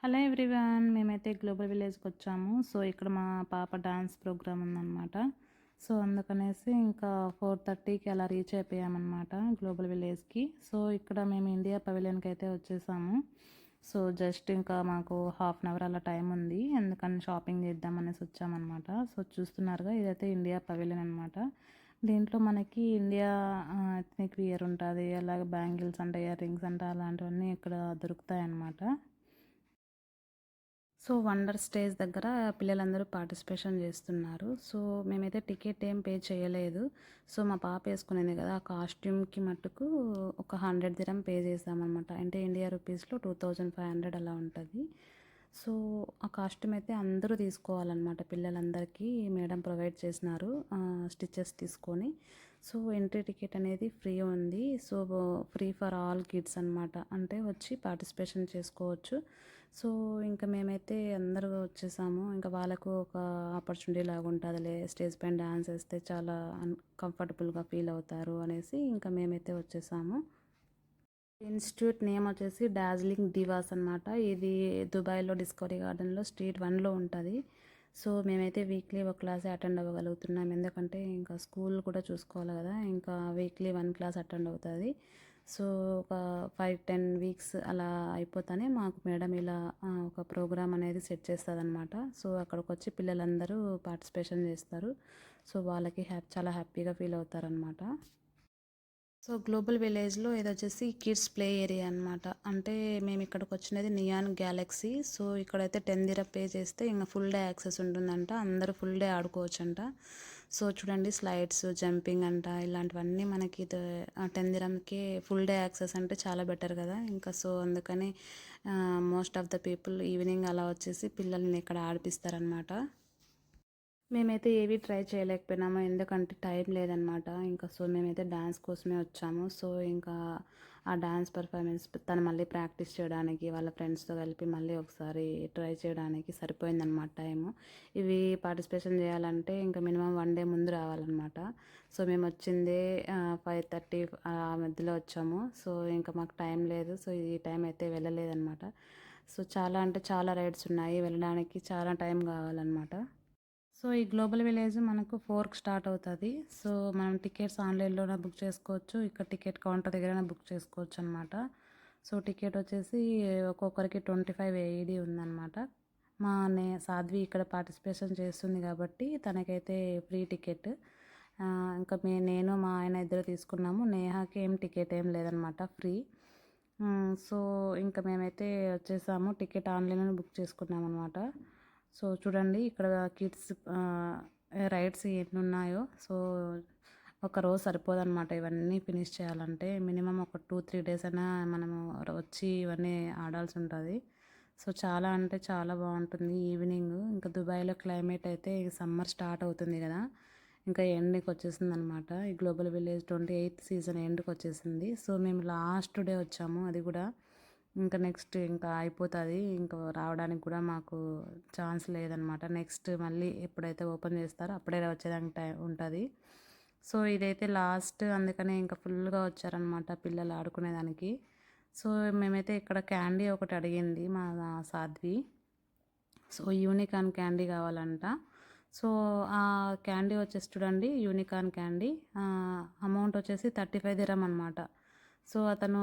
Hello everyone, మేమైతే global విలేజ్కి వచ్చాము. సో ఇక్కడ మా పాప డాన్స్ ప్రోగ్రామ్ ఉందన్నమాట. సో అందుకనేసి ఇంకా 4:30కి అలా రీచ్ అయిపోయామన్నమాట గ్లోబల్ విలేజ్కి. సో ఇక్కడ మేము ఇండియా పవిలియన్కి అయితే వచ్చేసాము. సో జస్ట్ ఇంకా మాకు హాఫ్ అన్ అవర్ అలా టైం ఉంది, ఎందుకని షాపింగ్ చేద్దామనేసి వచ్చామన్నమాట. సో చూస్తున్నారుగా, ఇదైతే ఇండియా పవిలియన్ అనమాట. దీంట్లో మనకి ఇండియా ఎథ్నిక్ వియర్ ఉంటుంది, అలాగే బ్యాంగిల్స్ అంటే ఇయర్ రింగ్స్ అంటే అలాంటివన్నీ ఇక్కడ దొరుకుతాయి అన్నమాట. సో వండర్ స్టేజ్ దగ్గర పిల్లలందరూ పార్టిసిపేషన్ చేస్తున్నారు. సో మేమైతే టికెట్ ఏం పే చేయలేదు. సో మా పాప వేసుకునేది కదా, ఆ కాస్ట్యూమ్కి మట్టుకు ఒక 100 దిరం పే చేసామన్నమాట. అంటే ఇండియా రూపీస్లో 2500 అలా ఉంటుంది. సో ఆ కాస్ట్యూమ్ అయితే అందరూ తీసుకోవాలన్నమాట. పిల్లలందరికీ మేడం ప్రొవైడ్ చేసినారు స్టిచెస్ తీసుకొని. సో ఎంట్రీ టికెట్ అనేది ఫ్రీ ఉంది. So free for all kids అనమాట, అంటే వచ్చి పార్టిసిపేషన్ చేసుకోవచ్చు. సో ఇంకా మేమైతే అందరూ వచ్చేసాము. ఇంకా వాళ్ళకు ఒక ఆపర్చునిటీ లాగా ఉంటుందిలే, స్టేజ్ పైన డాన్స్ వేస్తే చాలా కంఫర్టబుల్గా ఫీల్ అవుతారు అనేసి ఇంకా మేమైతే వచ్చేసాము. ఇన్స్టిట్యూట్ నేమ్ వచ్చేసి డార్జిలింగ్ డివాస్ అనమాట. ఇది దుబాయ్లో డిస్కవరీ గార్డెన్లో స్ట్రీట్ 1లో ఉంటుంది. సో మేమైతే వీక్లీ ఒక క్లాసే అటెండ్ అవ్వగలుగుతున్నాం, ఎందుకంటే ఇంకా స్కూల్ కూడా చూసుకోవాలి కదా. ఇంకా వీక్లీ 1 క్లాస్ అటెండ్ అవుతుంది. సో ఒక 5-10 వీక్స్ అలా అయిపోతానే మాకు మేడం ఇలా ఒక ప్రోగ్రామ్ అనేది సెట్ చేస్తుంది అనమాట. సో అక్కడికి వచ్చి పిల్లలందరూ పార్టిసిపేషన్ చేస్తారు. సో వాళ్ళకి చాలా హ్యాపీగా ఫీల్ అవుతారనమాట. సో గ్లోబల్ విలేజ్లో ఇది వచ్చేసి కిడ్స్ ప్లే ఏరియా అనమాట. అంటే మేము ఇక్కడికి వచ్చినది నియాన్ గ్యాలక్సీ. సో ఇక్కడైతే 10 దిరం పే చేస్తే ఇంకా ఫుల్ డే యాక్సెస్ ఉంటుందంట, అందరూ ఫుల్ డే ఆడుకోవచ్చంట. సో చూడండి, స్లైడ్స్, జంపింగ్ అంట, ఇలాంటివన్నీ మనకి 10 దిరంకి ఫుల్ డే యాక్సెస్ అంటే చాలా బెటర్ కదా. ఇంకా సో అందుకని most of the people evening అలా వచ్చేసి పిల్లల్ని ఇక్కడ ఆడిపిస్తారనమాట. మేమైతే ఏవి ట్రై చేయలేకపోయినాము, ఎందుకంటే టైం లేదనమాట. ఇంకా సో మేమైతే డ్యాన్స్ కోసమే వచ్చాము. సో ఇంకా ఆ డ్యాన్స్ పర్ఫార్మెన్స్ తను మళ్ళీ ప్రాక్టీస్ చేయడానికి వాళ్ళ ఫ్రెండ్స్తో కలిపి మళ్ళీ ఒకసారి ట్రై చేయడానికి సరిపోయిందనమాట టైము. ఇవి పార్టిసిపేషన్ చేయాలంటే ఇంకా మినిమం 1 డే ముందు రావాలన్నమాట. సో మేము వచ్చిందే 5:30 ఆ మధ్యలో వచ్చాము. సో ఇంకా మాకు టైం లేదు. సో ఈ టైం అయితే వెళ్ళలేదన్నమాట. సో చాలా అంటే చాలా రైడ్స్ ఉన్నాయి, వెళ్ళడానికి చాలా టైం కావాలన్నమాట. సో ఈ గ్లోబల్ విలేజ్ మనకు 4కి స్టార్ట్ అవుతుంది. సో మనం టికెట్స్ ఆన్లైన్లోనే బుక్ చేసుకోవచ్చు, ఇక్కడ టికెట్ కౌంటర్ దగ్గర బుక్ చేసుకోవచ్చు అనమాట. సో టికెట్ వచ్చేసి ఒక్కొక్కరికి 25 AED ఉందన్నమాట. సాధ్వి ఇక్కడ పార్టిసిపేషన్ చేస్తుంది కాబట్టి తనకైతే ఫ్రీ టికెట్. ఇంకా నేను మా ఆయన ఇద్దరు తీసుకున్నాము. నేహాకి ఏం టికెట్ ఏం లేదనమాట, ఫ్రీ. సో ఇంకా మేమైతే వచ్చేసాము, టికెట్ ఆన్లైన్లో బుక్ చేసుకున్నాం అనమాట. సో చూడండి, ఇక్కడ కిడ్స్ రైడ్స్ ఎన్ని ఉన్నాయో. సో ఒక రోజు సరిపోదన్నమాట ఇవన్నీ ఫినిష్ చేయాలంటే. మినిమం ఒక 2-3 డేస్ అయినా మనము వచ్చి ఇవన్నీ ఆడాల్సి ఉంటుంది. సో చాలా అంటే చాలా బాగుంటుంది ఈవినింగ్. ఇంకా దుబాయ్లో క్లైమేట్ అయితే సమ్మర్ స్టార్ట్ అవుతుంది కదా, ఇంకా ఎండ్కి వచ్చేసింది అనమాట. ఈ గ్లోబల్ విలేజ్ 28th సీజన్ ఎండ్కి వచ్చేసింది. సో మేము లాస్ట్ డే వచ్చాము, అది కూడా ఇంకా నెక్స్ట్ ఇంకా అయిపోతుంది. ఇంకా రావడానికి కూడా మాకు ఛాన్స్ లేదనమాట. నెక్స్ట్ మళ్ళీ ఎప్పుడైతే ఓపెన్ చేస్తారో అప్పుడే వచ్చేదానికి టైం ఉంటుంది. సో ఇదైతే లాస్ట్, అందుకనే ఇంకా ఫుల్గా వచ్చారనమాట పిల్లలు ఆడుకునేదానికి. సో మేమైతే ఇక్కడ క్యాండీ ఒకటి అడిగింది మా సాధ్వి. సో యూనికార్న్ క్యాండీ కావాలంట. సో ఆ క్యాండీ వచ్చేసి చూడండి, యూనికార్న్ క్యాండీ అమౌంట్ వచ్చేసి 35 దిరం అనమాట. సో అతను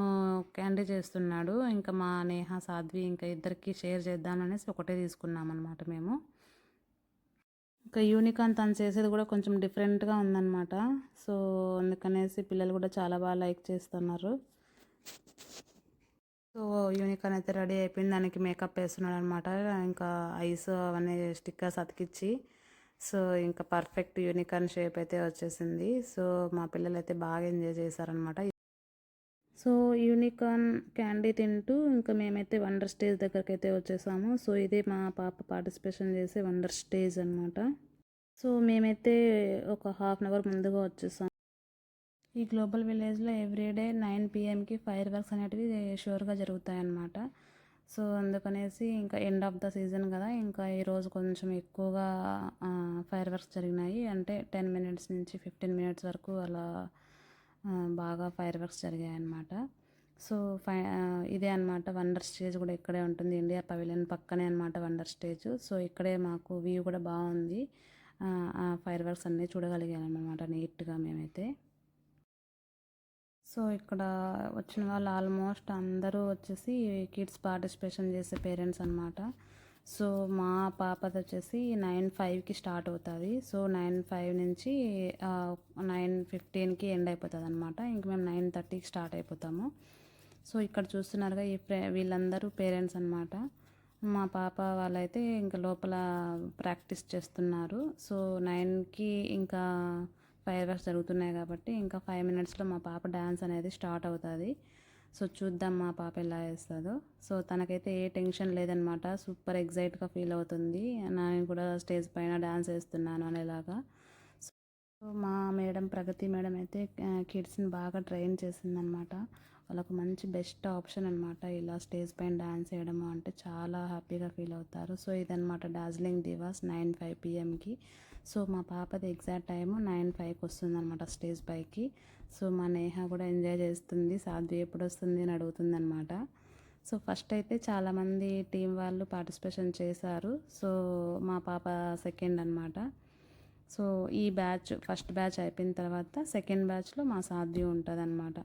క్యాండీ చేస్తున్నాడు. ఇంకా మా నేహ, సాధ్వి ఇంకా ఇద్దరికి షేర్ చేద్దామనేసి ఒకటే తీసుకున్నాం అనమాట మేము. ఇంకా యూనికార్న్ తను చేసేది కూడా కొంచెం డిఫరెంట్గా ఉందన్నమాట. సో అందుకనేసి పిల్లలు కూడా చాలా బాగా లైక్ చేస్తున్నారు. సో యూనికార్న్ అయితే రెడీ అయిపోయింది, దానికి మేకప్ వేస్తున్నాడు అనమాట. ఇంకా ఐస్ అవన్నీ స్టిక్కర్స్ అతికిచ్చి సో ఇంకా పర్ఫెక్ట్ యూనికార్న్ షేప్ అయితే వచ్చేసింది. సో మా పిల్లలు అయితే బాగా ఎంజాయ్ చేశారనమాట. సో యూనికార్న్ క్యాండీ తింటూ ఇంకా మేమైతే వండర్ స్టేజ్ దగ్గరికి అయితే వచ్చేసాము. సో ఇదే మా పాప పార్టిసిపేషన్ చేసే వండర్ స్టేజ్ అనమాట. సో మేమైతే ఒక హాఫ్ అన్ అవర్ ముందుగా వచ్చేసాము. ఈ గ్లోబల్ విలేజ్లో ఎవ్రీడే 9 PMకి ఫైర్ వర్క్స్ అనేటివి షూర్గా జరుగుతాయన్నమాట. సో అందుకనేసి ఇంకా ఎండ్ ఆఫ్ ద సీజన్ కదా, ఇంకా ఈరోజు కొంచెం ఎక్కువగా ఫైర్ వర్క్స్ జరిగినాయి. అంటే 10 మినిట్స్ నుంచి 15 మినిట్స్ వరకు అలా బాగా ఫైర్ వర్క్స్ జరిగాయి అన్నమాట. సో ఇదే అనమాట వండర్ స్టేజ్ కూడా ఇక్కడే ఉంటుంది. ఇండియా పవిలియన్ పక్కనే అనమాట వండర్ స్టేజ్. సో ఇక్కడే మాకు వ్యూ కూడా బాగుంది. ఆ ఫైర్ వర్క్స్ అన్నీ చూడగలిగామన్నమాట నీట్గా మేమైతే. సో ఇక్కడ వచ్చిన వాళ్ళు ఆల్మోస్ట్ అందరూ వచ్చేసి కిడ్స్ పార్టిసిపేషన్ చేసే పేరెంట్స్ అనమాట. సో మా పాపది వచ్చేసి 9:05కి స్టార్ట్ అవుతుంది. సో 9:05 నుంచి 9:15కి ఎండ్ అయిపోతుంది అనమాట. ఇంక మేము 9:30కి స్టార్ట్ అయిపోతాము. సో ఇక్కడ చూస్తున్నారుగా వీళ్ళందరూ పేరెంట్స్ అనమాట. మా పాప వాళ్ళైతే ఇంకా లోపల ప్రాక్టీస్ చేస్తున్నారు. సో 9కి ఇంకా ఫైర్ వర్క్స్ జరుగుతున్నాయి కాబట్టి ఇంకా 5 మినిట్స్లో మా పాప డ్యాన్స్ అనేది స్టార్ట్ అవుతుంది. సో చూద్దాం మా పాప ఎలా వేస్తుందో. సో తనకైతే ఏ టెన్షన్ లేదనమాట. సూపర్ ఎగ్జైట్గా ఫీల్ అవుతుంది, నేను కూడా స్టేజ్ పైన డ్యాన్స్ వేస్తున్నాను అనేలాగా. సో మా మేడం ప్రగతి మేడం అయితే కిడ్స్ని బాగా ట్రైన్ చేసిందనమాట. వాళ్ళకు మంచి బెస్ట్ ఆప్షన్ అనమాట ఇలా స్టేజ్ పైన డ్యాన్స్ వేయడము అంటే. చాలా హ్యాపీగా ఫీల్ అవుతారు. సో ఇదనమాట డార్జిలింగ్ దివాస్ 9:05 PMకి. సో మా పాపది ఎగ్జాక్ట్ టైము 9:05కి వస్తుంది అనమాట స్టేజ్ పైకి. సో మా నేహ కూడా ఎంజాయ్ చేస్తుంది, సాధ్వి ఎప్పుడు వస్తుంది అని అడుగుతుంది అనమాట. సో ఫస్ట్ అయితే చాలామంది టీం వాళ్ళు పార్టిసిపేషన్ చేశారు. సో మా పాప సెకండ్ అనమాట. సో ఈ బ్యాచ్ ఫస్ట్ బ్యాచ్ అయిపోయిన తర్వాత సెకండ్ బ్యాచ్లో మా సాధ్వి ఉంటుంది అనమాట.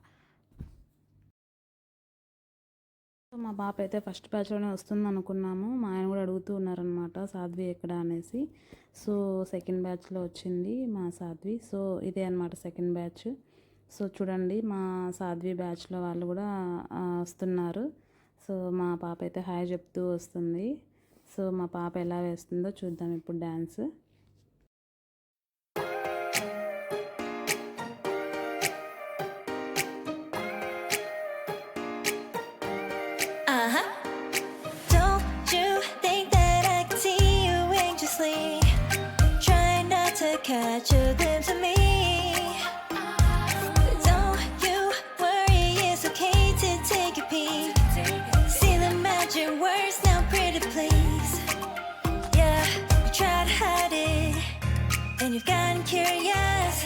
సో మా పాప అయితే ఫస్ట్ బ్యాచ్లోనే వస్తుంది అనుకున్నాము. మా ఆయన కూడా అడుగుతూ ఉన్నారనమాట సాధ్వి ఎక్కడ అనేసి. సో సెకండ్ బ్యాచ్లో వచ్చింది మా సాధ్వి. సో ఇదే అనమాట సెకండ్ బ్యాచ్. సో చూడండి మా సాధ్వి బ్యాచ్లో వాళ్ళు కూడా వస్తున్నారు. సో మా పాప అయితే హాయ్ చెప్తూ వస్తుంది. సో మా పాప ఎలా వేస్తుందో చూద్దాం ఇప్పుడు dance. Catch a glimpse of me. Don't you worry, it's okay to take a peek. See the magic words now, pretty please. Yeah, you try to hide it, and you've gotten curious.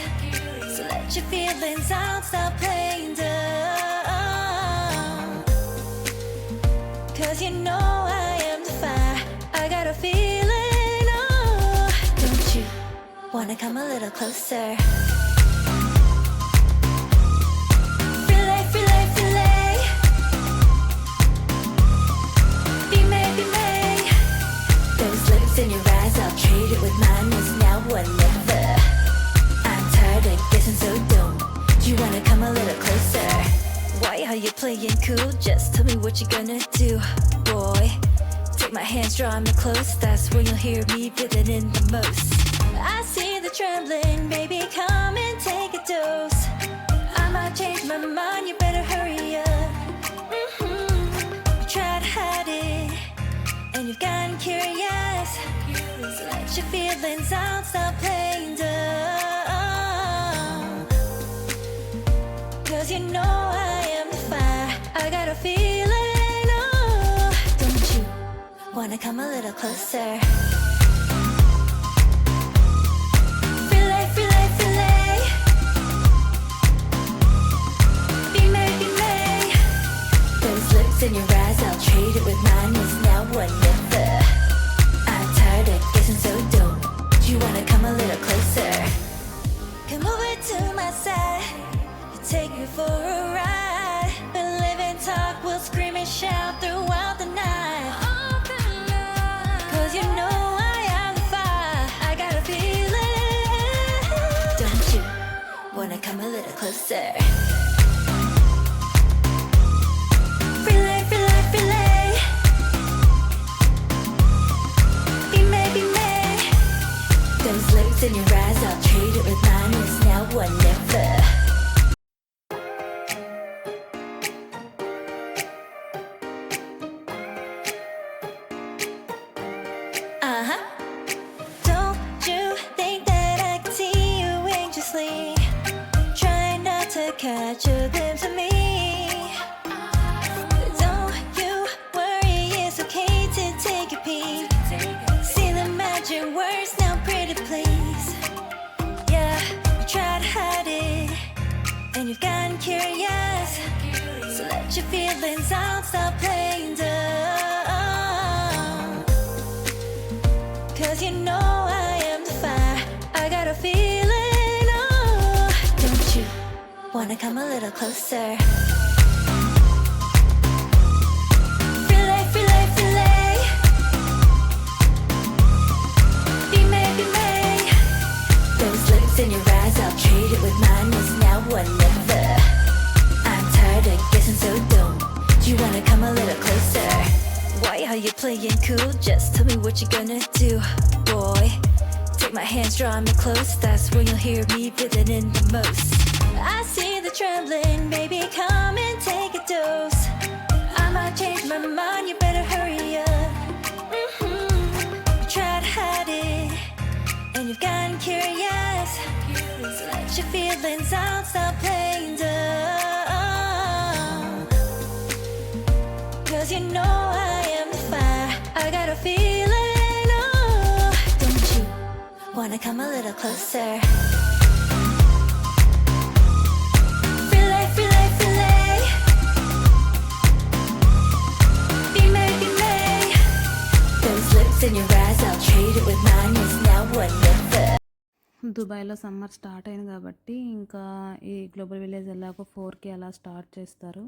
So let your feelings out, stop playing dumb. 'Cause you know I am the fire, I got a feeling. Wanna come a little closer? Relay, relay, relay. Be May, be May. Those lips in your eyes, I'll trade it with mine. Is now or never. I'm tired of guessing, so don't you wanna come a little closer? Why are you playing cool? Just tell me what you're gonna do, boy. Take my hands, draw me close. That's when you'll hear me feeling in the most. I see the trembling, baby, come and take a dose. I might change my mind, you better hurry up. You try to hide it, and you've gotten curious. So let your feelings out, stop playing dumb. 'Cause you know I am the fire, I got a feeling, oh. Don't you wanna come a little closer? In your eyes, I'll trade it with mine. Is now or never. I'm tired of guessing, so don't you wanna come a little closer? Come over to my side, you take me for a ride. We'll live and talk, we'll scream and shout throughout the night. 'Cause you know I am the fire, I got a feeling. Don't you wanna come a little closer? In your eyes, I'll trade it with mine. Is now or never. Don't you think that I can see you anxiously? Try not to catch a glimpse of me. Don't you worry, it's okay to take a peek. See the magic words now, pretty please. Try to hide it, and you've gotten curious. So let your feelings out, stop playing dumb. Cause you know I am the fire, I got a feeling, oh. Don't you wanna come a little closer? Filet, filet, filet. Be made, be made. Those lips in your eyes, I'll trade it with mine. Is now or never. I'm tired of guessing, so don't you wanna come a little closer? Why are you playing cool? Just tell me what you're gonna do, boy. Take my hands, draw me close. That's when you'll hear me feeling in the most. I see the trembling, baby, come and take a dose. I might change my mind, you better hurry up. You try to hide it, and you've gotten curious. So let your feelings out, stop playing dumb. Cause you know I am the fire, I got a feeling, oh. Don't you wanna come a little closer? Filet, filet, filet. Be made, be made. Those lips in your eyes, I'll trade it with mine. Is now or never. దుబాయ్లో summer start అయింది కాబట్టి ఇంకా ఈ global village ఎలాగో 4కి అలా start చేస్తారు.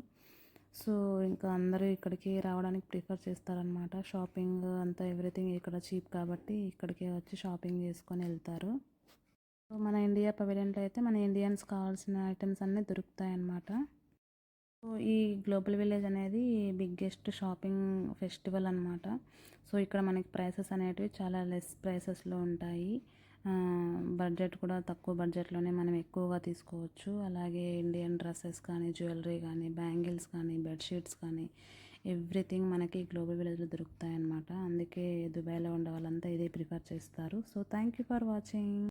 So ఇంకా అందరూ ఇక్కడికి రావడానికి ప్రిఫర్ చేస్తారనమాట. షాపింగ్ అంతా ఎవ్రీథింగ్ ఇక్కడ చీప్ కాబట్టి ఇక్కడికి వచ్చి షాపింగ్ చేసుకొని వెళ్తారు. సో మన ఇండియా పవిలియన్లో అయితే మన ఇండియన్స్ కావాల్సిన ఐటమ్స్ అన్నీ దొరుకుతాయి అన్నమాట. సో ఈ గ్లోబల్ విలేజ్ అనేది బిగ్గెస్ట్ షాపింగ్ ఫెస్టివల్ అనమాట. సో ఇక్కడ మనకి ప్రైసెస్ అనేటివి చాలా లెస్ ప్రైసెస్లో ఉంటాయి. బడ్జెట్ కూడా తక్కువ బడ్జెట్లోనే మనం ఎక్కువగా తీసుకోవచ్చు. అలాగే ఇండియన్ డ్రెస్సెస్ కానీ, జ్యువెలరీ కానీ, బ్యాంగిల్స్ కానీ, బెడ్షీట్స్ కానీ ఎవ్రీథింగ్ మనకి గ్లోబల్ విలేజ్లో దొరుకుతాయి అన్నమాట. అందుకే దుబాయ్లో ఉండే వాళ్ళంతా ఇదే ప్రిఫర్ చేస్తారు. So thank you for watching.